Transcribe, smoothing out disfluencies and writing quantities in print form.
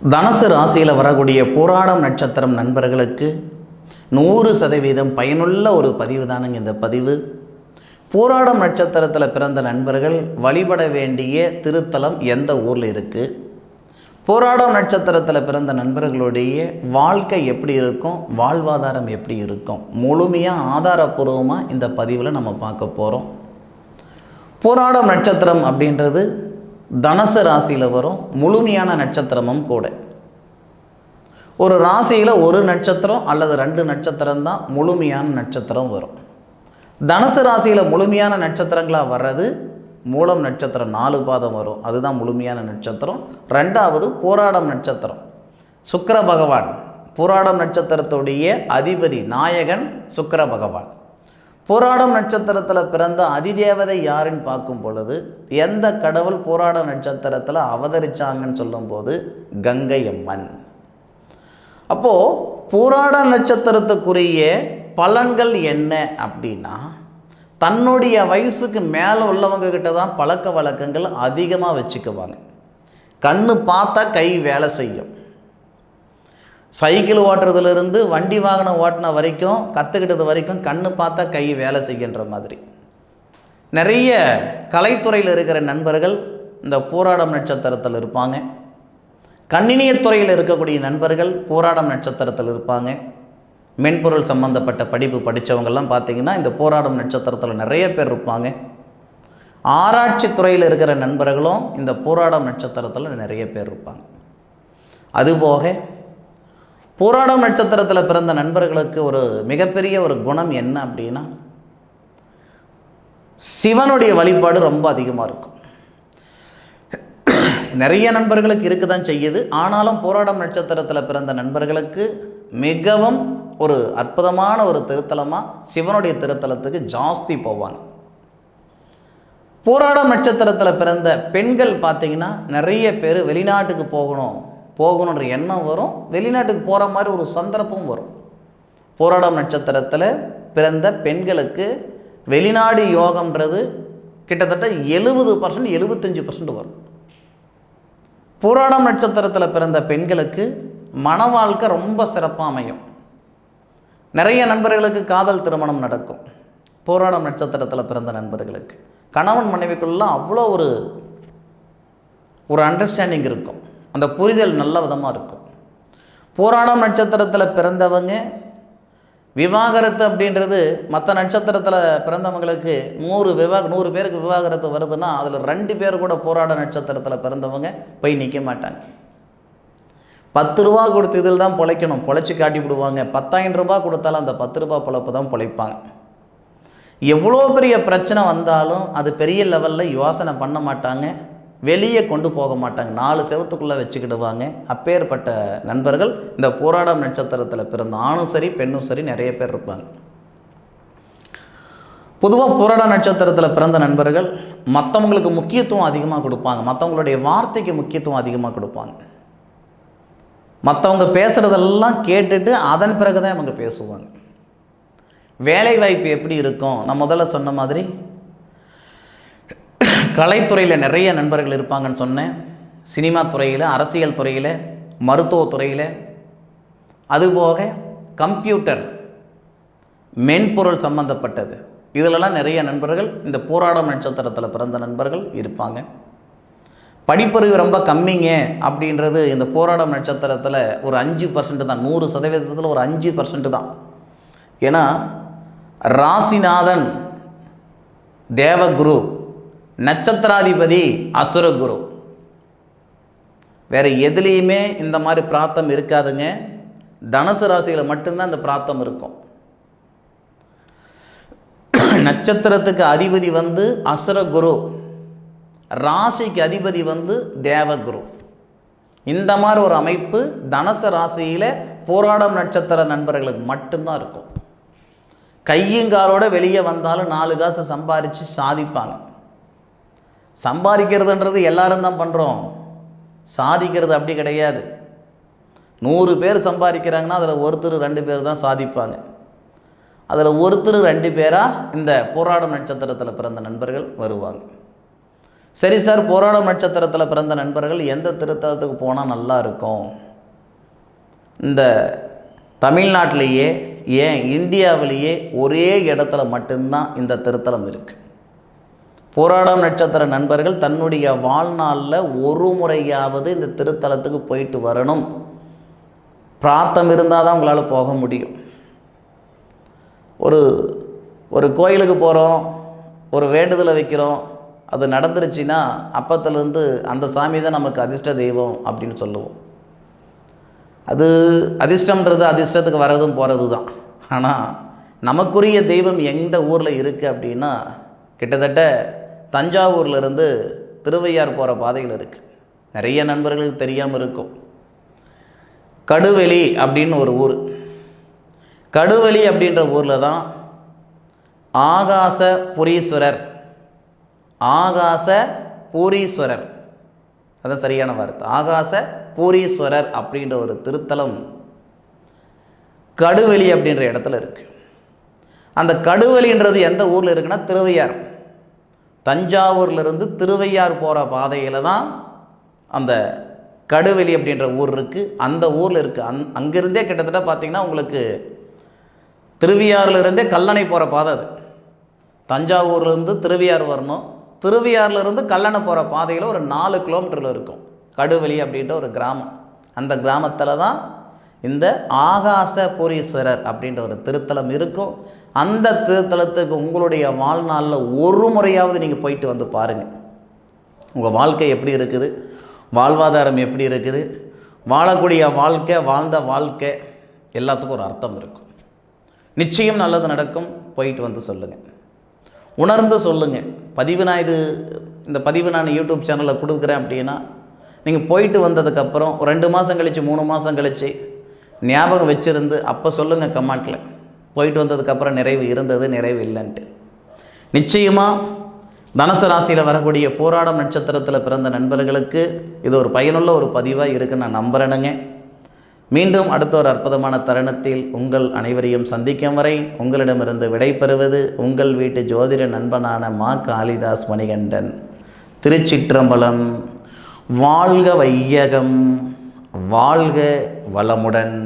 தனுசு ராசியில் வரக்கூடிய போராடம் நட்சத்திரம் நண்பர்களுக்கு 100% பயனுள்ள ஒரு பதிவு தானுங்க இந்த பதிவு. போராடம் நட்சத்திரத்தில் பிறந்த நண்பர்கள் வழிபட வேண்டிய திருத்தலம் எந்த ஊரில் இருக்குது, போராடம் நட்சத்திரத்தில் பிறந்த நண்பர்களுடைய வாழ்க்கை எப்படி இருக்கும், வாழ்வாதாரம் எப்படி இருக்கும், முழுமையாக ஆதாரபூர்வமாக இந்த பதிவில் நம்ம பார்க்க போகிறோம். போராடம் நட்சத்திரம் அப்படின்றது தனுசு ராசியில் வரும் முழுமையான நட்சத்திரமும் கூட. ஒரு ராசியில் ஒரு நட்சத்திரம் அல்லது 2 நட்சத்திரம் தான் முழுமையான நட்சத்திரம் வரும். தனுசு ராசியில் முழுமையான நட்சத்திரங்களாக வர்றது மூலம் நட்சத்திரம் 4 பாதம் வரும், அதுதான் முழுமையான நட்சத்திரம். 2வது போராடம் நட்சத்திரம். சுக்கிர பகவான் போராடம் நட்சத்திரத்துடைய அதிபதி நாயகன் சுக்கிர பகவான். போராடம் நட்சத்திரத்தில் பிறந்த அதிதேவதை யாருன்னு பார்க்கும் பொழுது எந்த கடவுள் போராட நட்சத்திரத்தில் அவதரிச்சாங்கன்னு சொல்லும்போது கங்கை அம்மன். அப்போது போராட நட்சத்திரத்துக்குரிய பலன்கள் என்ன அப்படின்னா, தன்னுடைய வயசுக்கு மேலே உள்ளவங்க கிட்ட தான் பழக்க வழக்கங்கள் அதிகமாக வச்சுக்குவாங்க. கண்ணு பார்த்தா கை வேலை செய்யும். சைக்கிள் ஓட்டுறதுலேருந்து வண்டி வாகனம் ஓட்டின வரைக்கும், கற்றுக்கிட்டது வரைக்கும் கண்ணு பார்த்தா கை வேலை செய்கின்ற மாதிரி. நிறைய கலைத்துறையில் இருக்கிற நண்பர்கள் இந்த போராடம் நட்சத்திரத்தில் இருப்பாங்க. கணினியத்துறையில் இருக்கக்கூடிய நண்பர்கள் போராடம் நட்சத்திரத்தில் இருப்பாங்க. மென்பொருள் சம்பந்தப்பட்ட படிப்பு படித்தவங்கள்லாம் பார்த்திங்கன்னா இந்த போராடம் நட்சத்திரத்தில் நிறைய பேர் இருப்பாங்க. ஆராய்ச்சி துறையில் இருக்கிற நண்பர்களும் இந்த போராடம் நட்சத்திரத்தில் நிறைய பேர் இருப்பாங்க. அதுபோக போராடம் நட்சத்திரத்தில் பிறந்த நண்பர்களுக்கு ஒரு மிகப்பெரிய ஒரு குணம் என்ன அப்படின்னா, சிவனுடைய வழிபாடு ரொம்ப அதிகமாக இருக்கும். நிறைய நண்பர்களுக்கு இருக்க தான் செய்யுது. ஆனாலும் போராடம் நட்சத்திரத்தில் பிறந்த நண்பர்களுக்கு மிகவும் ஒரு அற்புதமான ஒரு திருத்தலமாக சிவனுடைய திருத்தலத்துக்கு ஜாஸ்தி போவாங்க. போராடம் நட்சத்திரத்தில் பிறந்த பெண்கள் பார்த்திங்கன்னா நிறைய பேர் வெளிநாட்டுக்கு போகணுன்ற எண்ணம் வரும், வெளிநாட்டுக்கு போகிற மாதிரி ஒரு சந்தர்ப்பம் வரும். போராடம் நட்சத்திரத்தில் பிறந்த பெண்களுக்கு வெளிநாடு யோகம்ன்றது கிட்டத்தட்ட 70% 75% வரும். போராடம் நட்சத்திரத்தில் பிறந்த பெண்களுக்கு மன வாழ்க்கை ரொம்ப சிறப்பாக அமையும். நிறைய நண்பர்களுக்கு காதல் திருமணம் நடக்கும். போராடம் நட்சத்திரத்தில் பிறந்த நண்பர்களுக்கு கணவன் மனைவிக்குள்ளே அவ்வளோ ஒரு அண்டர்ஸ்டாண்டிங் இருக்கும், அந்த புரிதல் நல்ல விதமாக இருக்கும். போராடம் நட்சத்திரத்தில் பிறந்தவங்க விவாகரத்து அப்படின்றது மற்ற நட்சத்திரத்தில் பிறந்தவங்களுக்கு 100 பேருக்கு விவாகரத்து வருதுன்னா அதில் 2 பேர் கூட போராட நட்சத்திரத்தில் பிறந்தவங்க போய் நிற்க மாட்டாங்க. 10 ரூபா கொடுத்து இதில் தான் பொழைக்கணும், பொழைச்சி காட்டி விடுவாங்க. 10,000 ரூபா கொடுத்தாலும் அந்த 10 ரூபா பொழப்பு தான் பொழைப்பாங்க. எவ்வளோ பெரிய பிரச்சனை வந்தாலும் அது பெரிய லெவலில் யோசனை பண்ண மாட்டாங்க, வெளியே கொண்டு போக மாட்டாங்க, 4 செவத்துக்குள்ளே வச்சுக்கிடுவாங்க. அப்பேற்பட்ட நண்பர்கள் இந்த போராடம் நட்சத்திரத்தில் பிறந்த ஆணும் சரி பெண்ணும் சரி நிறைய பேர் இருப்பாங்க. பொதுவாக போராட நட்சத்திரத்தில் பிறந்த நண்பர்கள் மற்றவங்களுக்கு முக்கியத்துவம் அதிகமாக கொடுப்பாங்க, மற்றவங்களுடைய வார்த்தைக்கு முக்கியத்துவம் அதிகமாக கொடுப்பாங்க. மற்றவங்க பேசுகிறதெல்லாம் கேட்டுட்டு அதன் பிறகு தான் அவங்க பேசுவாங்க. வேலை வாய்ப்பு எப்படி இருக்கும், நான் முதல்ல சொன்ன மாதிரி கலைத்துறையில் நிறைய நண்பர்கள் இருப்பாங்கன்னு சொன்னேன். சினிமா துறையில், அரசியல் துறையில், மருத்துவத்துறையில், அதுபோக கம்ப்யூட்டர் மென்பொருள் சம்பந்தப்பட்டது, இதிலெல்லாம் நிறைய நண்பர்கள் இந்த போராடம் நட்சத்திரத்தில் பிறந்த நண்பர்கள் இருப்பாங்க. படிப்பறிவு ரொம்ப கம்மிங்க அப்படின்றது இந்த போராடம் நட்சத்திரத்தில் ஒரு 5% தான், 100% ஒரு 5% தான். ஏன்னா ராசிநாதன் தேவகுரு, நட்சத்திராதிபதி அசுரகுரு. வேறு எதுலேயுமே இந்த மாதிரி பிராப்தம் இருக்காதுங்க. தனுசு ராசியில் மட்டும்தான் இந்த பிராப்தம் இருக்கும். நட்சத்திரத்துக்கு அதிபதி அசுரகுரு, ராசிக்கு அதிபதி தேவகுரு. இந்த மாதிரி ஒரு அமைப்பு தனுசு ராசியில் போராடம் நட்சத்திர நண்பர்களுக்கு மட்டும்தான் இருக்கும். கையுங்காலோட வெளியே வந்தாலும் 4 காசு சம்பாரித்து சாதிப்பாங்க. சம்பாதிக்கிறதுன்றது எல்லாரும் தான் பண்ணுறோம், சாதிக்கிறது அப்படி கிடையாது. 100 பேர் சம்பாதிக்கிறாங்கன்னா அதில் ஒருத்தர் 2 பேர் தான் சாதிப்பாங்க. அதில் ஒருத்தர் 2 பேராக இந்த போராடம் நட்சத்திரத்தில் பிறந்த நண்பர்கள் வருவாங்க. சரி சார், போராடம் நட்சத்திரத்தில் பிறந்த நண்பர்கள் எந்த திருத்தலத்துக்கு போனால் நல்லா இருக்கும்? இந்த தமிழ்நாட்டிலேயே ஏன் இந்தியாவிலேயே ஒரே இடத்துல மட்டும்தான் இந்த திருத்தலம் இருக்குது. போராடம் நட்சத்திர நண்பர்கள் தன்னுடைய வாழ்நாளில் ஒரு முறையாவது இந்த திருத்தலத்துக்கு போயிட்டு வரணும். பிரார்த்தம் இருந்தால் தான் உங்களால் போக முடியும். ஒரு கோயிலுக்கு போகிறோம், ஒரு வேண்டுதலை வைக்கிறோம், அது நடந்துருச்சுன்னா அப்பத்துலேருந்து அந்த சாமி தான் நமக்கு அதிர்ஷ்ட தெய்வம் அப்படின்னு சொல்லுவோம். அது அதிர்ஷ்டம்ன்றது அதிர்ஷ்டத்துக்கு வர்றதும் போகிறது தான். ஆனால் நமக்குரிய தெய்வம் எந்த ஊரில் இருக்குது அப்படின்னா கிட்டத்தட்ட தஞ்சாவூர்லேருந்து திருவையார் போகிற பாதையில் இருக்குது. நிறைய நண்பர்களுக்கு தெரியாமல் இருக்கும். கடுவெளி அப்படின்னு ஒரு ஊர். கடுவெளி அப்படின்ற ஊரில் தான் ஆகாச புரீஸ்வரர், ஆகாச பூரீஸ்வரர், அதான் சரியான வார்த்தை, ஆகாச பூரீஸ்வரர் அப்படின்ற ஒரு திருத்தலம் கடுவெளி அப்படின்ற இடத்துல இருக்குது. அந்த கடுவெளின்றது எந்த ஊரில் இருக்குன்னா திருவையார். தஞ்சாவூர்லேருந்து திருவையார் போகிற பாதையில் தான் அந்த கடுவெளி அப்படின்ற ஊர் இருக்குது. அந்த ஊரில் இருக்குது. அங்கேருந்தே கிட்டத்தட்ட பார்த்திங்கன்னா உங்களுக்கு திருவையாறுலேருந்தே கல்லணை போகிற பாதை அது. தஞ்சாவூர்லேருந்து திருவையார் வரணும், திருவையாறுலேருந்து கல்லணை போகிற பாதையில் ஒரு 4 கிலோமீட்டரில் இருக்கும் கடுவெளி அப்படின்ற ஒரு கிராமம். அந்த கிராமத்தில் தான் இந்த ஆகாச பூரீஸ்வரர் அப்படின்ற ஒரு திருத்தலம் இருக்கும். அந்த திருத்தலத்துக்கு உங்களுடைய வாழ்நாளில் ஒரு முறையாவது நீங்கள் போயிட்டு வந்து பாருங்கள். உங்கள் வாழ்க்கை எப்படி இருக்குது, வாழ்வாதாரம் எப்படி இருக்குது, வாழக்கூடிய வாழ்க்கை, வாழ்ந்த வாழ்க்கை எல்லாத்துக்கும் ஒரு அர்த்தம் இருக்கும். நிச்சயம் நல்லது நடக்கும். போயிட்டு வந்து சொல்லுங்கள், உணர்ந்து சொல்லுங்கள். இந்த பதிவு நான் யூடியூப் சேனலில் கொடுக்குறேன் அப்படின்னா நீங்கள் போயிட்டு வந்ததுக்கப்புறம் 2 மாதம் கழித்து 3 மாதம் கழித்து ஞாபகம் வச்சுருந்து அப்போ சொல்லுங்கள் கமெண்ட்டில். போயிட்டு வந்ததுக்கப்புறம் நிறைவு இருந்தது, நிறைவு இல்லைன்ட்டு. நிச்சயமாக தனுசு ராசியில் வரக்கூடிய போராடம் நட்சத்திரத்தில் பிறந்த நண்பர்களுக்கு இது ஒரு பயனுள்ள ஒரு பதிவாக இருக்குன்னு நான் நம்புகிறேனுங்க. மீண்டும் அடுத்த ஒரு அற்புதமான தருணத்தில் உங்கள் அனைவரையும் சந்திக்கும் வரை உங்களிடமிருந்து விடைபெறுவது உங்கள் வீட்டு ஜோதிட நண்பனான மா காளிதாஸ் மணிகண்டன். திருச்சிற்றம்பலம். வாழ்க வையகம், வாழ்க வளமுடன்.